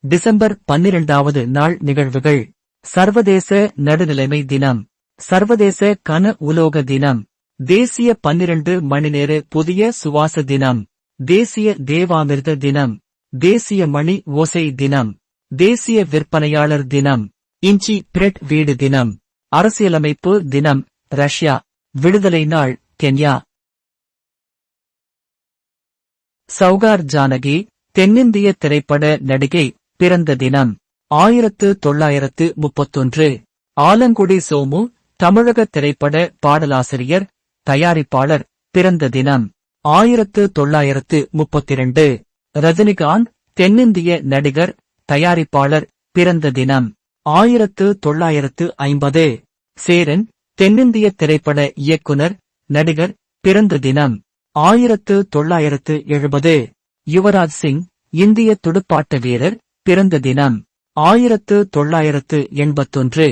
December 12வது நாள் நிகழ்வுகள். சர்வதேச நடுநிலைமை தினம், சர்வதேச கன உலோக தினம், தேசிய 12 மணி நேர புதிய சுவாச தினம், தேசிய தேவாமிர்த தினம், தேசிய மணி ஓசை தினம், தேசிய விற்பனையாளர் தினம், இஞ்சி பிரெட் வீடு தினம், அரசியலமைப்பு தினம், ரஷ்யா, விடுதலை நாள், கென்யா. சௌகார் ஜானகி, தென்னிந்திய திரைப்பட நடிகை, பிறந்த தினம் 1931. ஆலங்குடி சோமு, தமிழக திரைப்பட பாடலாசிரியர், தயாரிப்பாளர், பிறந்த தினம் 1932. ரஜினிகாந்த், தென்னிந்திய நடிகர், தயாரிப்பாளர், பிறந்த தினம் 1950. சேரன், தென்னிந்திய திரைப்பட இயக்குனர், நடிகர், பிறந்த தினம் 1970. யுவராஜ் சிங், இந்திய துடுப்பாட்ட வீரர், பிறந்த தினம் 1981.